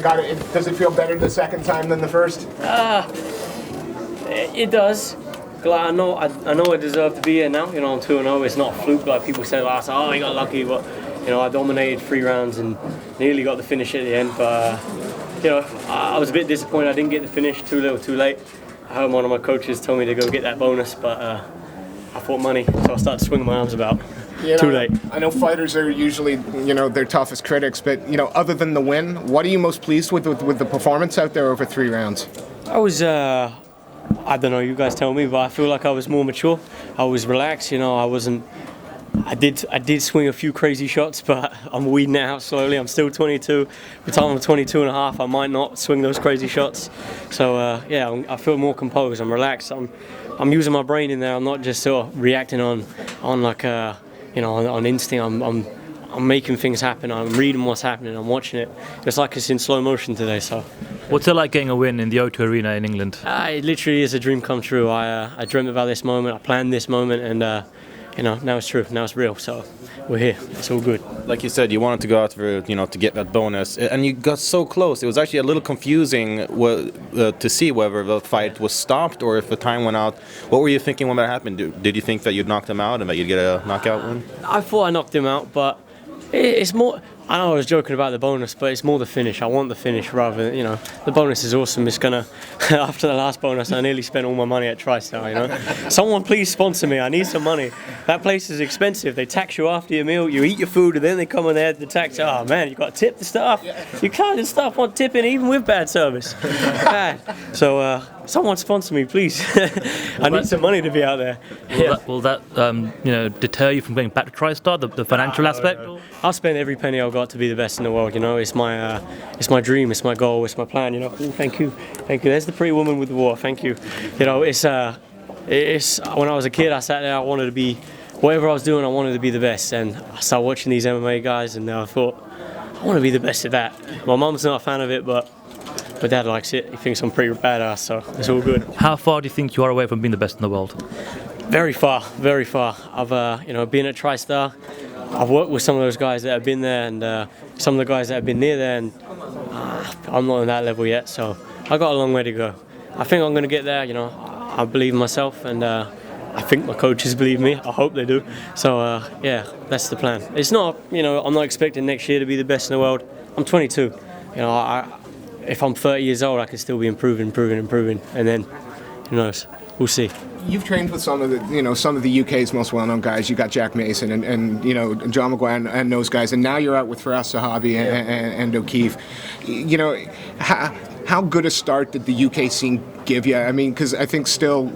Got it. Does it feel better the second time than the first? It does. Like, I know I deserve to be here now. You know, I'm 2-0. It's not a fluke like people said last time. Oh, I got lucky, but you know, I dominated 3 rounds and nearly got the finish at the end. But you know, I was a bit disappointed I didn't get the finish. Too little, too late. I heard one of my coaches tell me to go get that bonus, but I thought money, so I started swinging my arms about. You know, too late. I know fighters are usually, you know, their toughest critics, but you know, other than the win, what are you most pleased with the performance out there over 3 rounds? I was, I don't know, you guys tell me, but I feel like I was more mature. I was relaxed, you know, I did swing a few crazy shots, but I'm weeding it out slowly. I'm still 22. By the time I'm 22 and a half, I might not swing those crazy shots. So, yeah, I feel more composed. I'm relaxed. I'm using my brain in there. I'm not just sort of reacting on like, you know, on instinct. I'm making things happen. I'm reading what's happening. I'm watching it. It's like it's in slow motion today. So, what's it like getting a win in the O2 Arena in England? It literally is a dream come true. I dreamt about this moment. I planned this moment, and you know, now it's true. Now it's real. So we're here. It's all good. Like you said, you wanted to go out for, you know, to get that bonus, and you got so close. It was actually a little confusing to see whether the fight was stopped or if the time went out. What were you thinking when that happened? Did you think that you'd knock him out and that you'd get a knockout win? I thought I knocked him out, but it's more. I know I was joking about the bonus, but it's more the finish. I want the finish rather than, you know, the bonus is awesome. It's gonna, after the last bonus, I nearly spent all my money at TriStar, you know. Someone please sponsor me, I need some money. That place is expensive. They tax you after your meal, you eat your food, and then they come and they add the tax. Oh man, you got to tip the staff. You can't just staff on tipping even with bad service. Bad. So someone sponsor me, please. I need some money to be out there. Will that you know, deter you from going back to TriStar, the financial aspect? I'll spend every penny I've got to be the best in the world. You know, it's my dream, it's my goal, it's my plan. You know, ooh, thank you. There's the pretty woman with the water. Thank you. You know, it's when I was a kid, I sat there. I wanted to be whatever I was doing. I wanted to be the best, and I started watching these MMA guys, and I thought I want to be the best at that. My mum's not a fan of it, but my dad likes it. He thinks I'm pretty badass, so it's all good. How far do you think you are away from being the best in the world? Very far, very far. I've you know, been at TriStar. I've worked with some of those guys that have been there, and some of the guys that have been near there, and I'm not on that level yet, so I've got a long way to go. I think I'm going to get there. You know, I believe in myself, and I think my coaches believe me. I hope they do. So yeah, that's the plan. It's not, you know, I'm not expecting next year to be the best in the world. I'm 22. You know, if I'm 30 years old, I can still be improving, and then who knows? We'll see. You've trained with some of the UK's most well-known guys. You got Jack Mason and you know, John McGuire and those guys, and now you're out with Firas Zahabi and O'Keefe. You know, how good a start did the UK scene give you? I mean, because I think still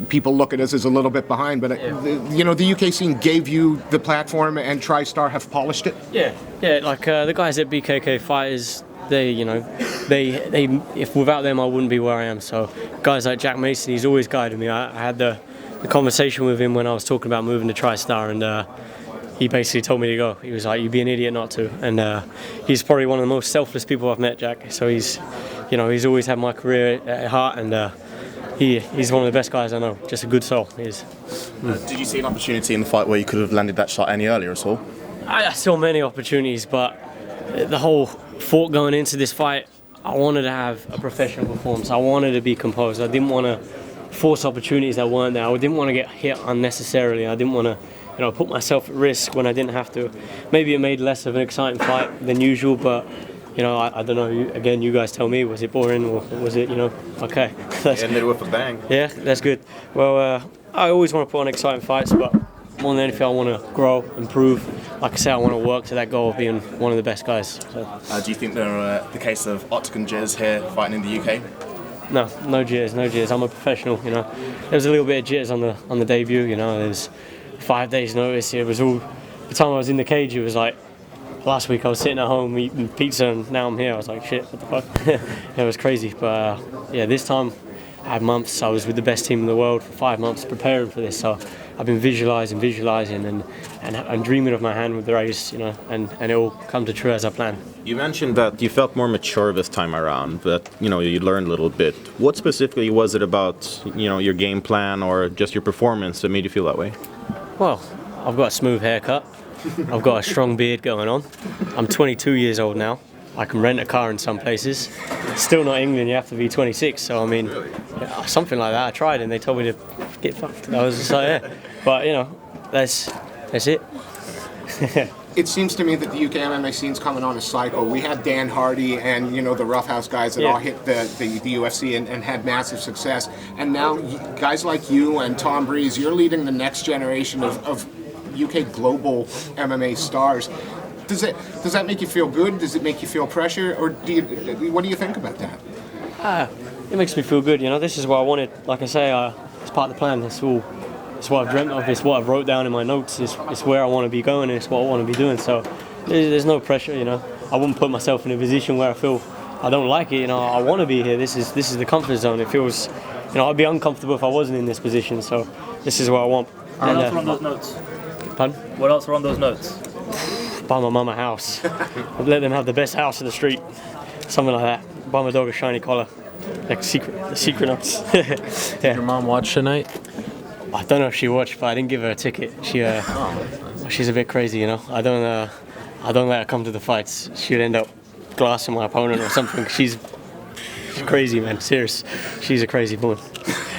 people look at us as a little bit behind, but you know, the UK scene gave you the platform, and TriStar have polished it. Yeah. Like the guys at BKK Fighters. If without them I wouldn't be where I am. So guys like Jack Mason, he's always guided me. I had the conversation with him when I was talking about moving to TriStar, and he basically told me to go. He was like, "You'd be an idiot not to." And he's probably one of the most selfless people I've met, Jack. So he's always had my career at heart, and he's one of the best guys I know. Just a good soul. He is. Did you see an opportunity in the fight where you could have landed that shot any earlier at all? I saw many opportunities, but the whole thought going into this fight, I wanted to have a professional performance. I wanted to be composed. I didn't want to force opportunities that weren't there. I didn't want to get hit unnecessarily. I didn't want to, you know, put myself at risk when I didn't have to. Maybe it made less of an exciting fight than usual, but you know, I don't know. You guys tell me. Was it boring or was it, you know, okay? Ended with a bang. Yeah, that's good. Well, I always want to put on exciting fights, but more than anything, I want to grow, improve. Like I say, I want to work to that goal of being one of the best guys. So. Do you think there are the case of Octagon jitters here fighting in the UK? No jitters. I'm a professional. You know, there was a little bit of jitters on the debut. You know, there's 5 days notice. It was all the time I was in the cage. It was like last week I was sitting at home eating pizza, and now I'm here. I was like, shit, what the fuck? It was crazy. But yeah, this time I had months. I was with the best team in the world for 5 months preparing for this. So I've been visualizing and dreaming of my hand with the race, you know, and it will come to true as I planned. You mentioned that you felt more mature this time around, that, you know, you learned a little bit. What specifically was it about, you know, your game plan or just your performance that made you feel that way? Well, I've got a smooth haircut. I've got a strong beard going on. I'm 22 years old now. I can rent a car in some places. Still not England, you have to be 26. So I mean, yeah, something like that. I tried and they told me to get fucked. I was just like, yeah. But you know, that's it. It seems to me that the UK MMA scene's coming on a cycle. We had Dan Hardy and, you know, the Roughhouse guys that all hit the UFC and had massive success. And now guys like you and Tom Breeze, you're leading the next generation of UK global MMA stars. Does that make you feel good? Does it make you feel pressure? Or what do you think about that? It makes me feel good, you know. This is what I wanted. Like I say, it's part of the plan. It's what I've dreamt of, it's what I've wrote down in my notes, it's where I want to be going, and it's what I want to be doing. So there's no pressure, you know. I wouldn't put myself in a position where I feel I don't like it, you know. I want to be here. This is the comfort zone. It feels, you know, I'd be uncomfortable if I wasn't in this position. So this is what I want. What else are on those notes? Pardon? What else are on those notes? Buy my mum a house. I'd let them have the best house in the street. Something like that. Buy my dog a shiny collar. Like the secret notes. Yeah. Did your mom watch tonight? I don't know if she watched, but I didn't give her a ticket. She's a bit crazy, you know. I don't let her come to the fights. She'd end up glassing my opponent or something. She's crazy, man. Serious. She's a crazy woman.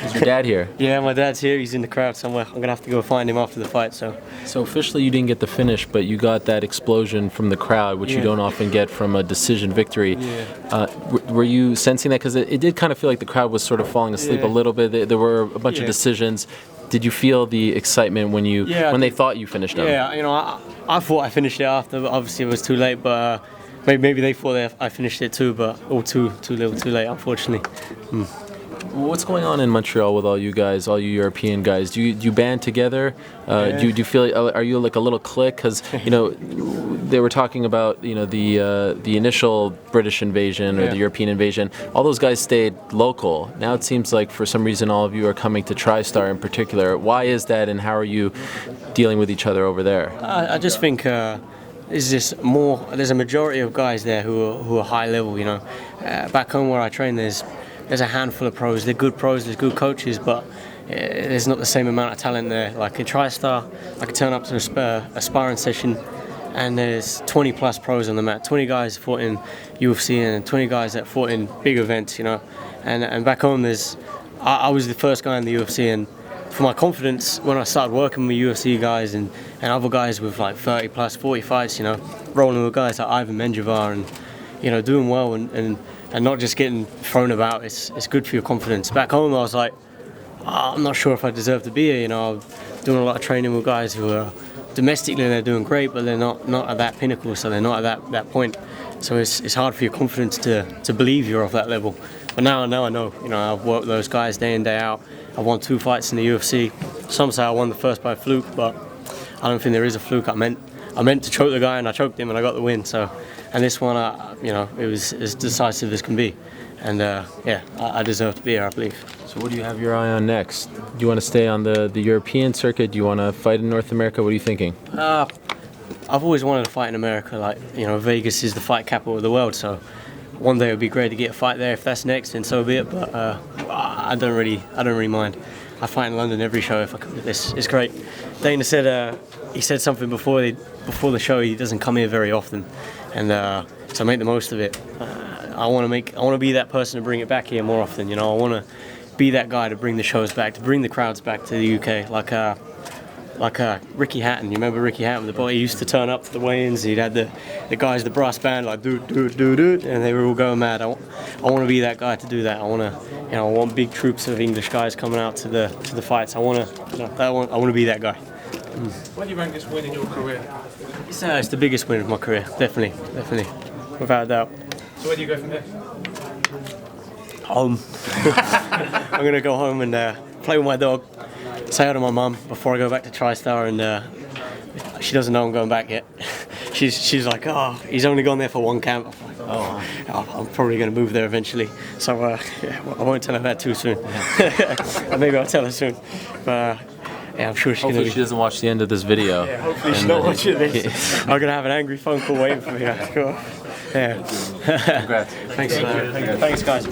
Is your dad here? Yeah, my dad's here. He's in the crowd somewhere. I'm gonna have to go find him after the fight. So officially you didn't get the finish, but you got that explosion from the crowd, which you don't often get from a decision victory. Yeah. Were you sensing that? Because it did kind of feel like the crowd was sort of falling asleep a little bit. There were a bunch of decisions. Did you feel the excitement when they thought you finished them? Yeah, you know, I thought I finished it after, but obviously it was too late. But maybe they thought I finished it too, but all too little, too late, unfortunately. What's going on in Montreal with all you guys, all you European guys? Do you band together? Do you feel, are you like a little clique? Because you know, they were talking about, you know, the initial British invasion or the European invasion. All those guys stayed local. Now it seems like for some reason all of you are coming to TriStar in particular. Why is that, and how are you dealing with each other over there? I just think there's a majority of guys there who are high level, you know. Back home where I train, there's a handful of pros. They're good pros, there's good coaches, but there's not the same amount of talent there. Like in TriStar, I could turn up to a sparring session and there's 20 plus pros on the mat. 20 guys fought in UFC and 20 guys that fought in big events, you know. And back home I was the first guy in the UFC, and for my confidence when I started working with UFC guys and other guys with like 30 plus, 40 fights, you know, rolling with guys like Ivan Menjivar and, you know, doing well and not just getting thrown about. It's good for your confidence. Back home I was like, I'm not sure if I deserve to be here, you know. I'm doing a lot of training with guys who are domestically they're doing great, but they're not at that pinnacle, so they're not at that point. So it's hard for your confidence to believe you're off that level. But now I know, you know, I've worked with those guys day in, day out. I won 2 fights in the UFC. Some say I won the first by fluke, but I don't think there is a fluke. I meant to choke the guy and I choked him and I got the win. So, and this one, you know, it was as decisive as can be. And I deserve to be here, I believe. So what do you have your eye on next? Do you want to stay on the European circuit? Do you want to fight in North America? What are you thinking? I've always wanted to fight in America. Like, you know, Vegas is the fight capital of the world, so one day it would be great to get a fight there. If that's next, then so be it. But I don't really mind. I fight in London every show if I come to this. It's great. Dana said he said something before the show. He doesn't come here very often, and so make the most of it. I want to be that person to bring it back here more often. You know, I want to be that guy to bring the shows back, to bring the crowds back to the UK. Like Ricky Hatton. You remember Ricky Hatton? The boy, he used to turn up to the weigh-ins. He'd had the guys, the brass band, like do, and they were all going mad. I want to be that guy to do that. I want big troops of English guys coming out to the fights. I want to be that guy. What do you rank this win in your career? It's the biggest win of my career, definitely, without a doubt. So where do you go from here? Home. I'm gonna go home and play with my dog. Say hi to my mum before I go back to TriStar, and she doesn't know I'm going back yet. She's like, oh, he's only gone there for one camp. I'm like, I'm probably going to move there eventually. So I won't tell her that too soon. Maybe I'll tell her soon. But I'm sure she's going to. Hopefully she doesn't watch the end of this video. Yeah, hopefully she's not watching this. I'm going to have an angry phone call waiting for me. Yeah. Congrats. Thanks guys.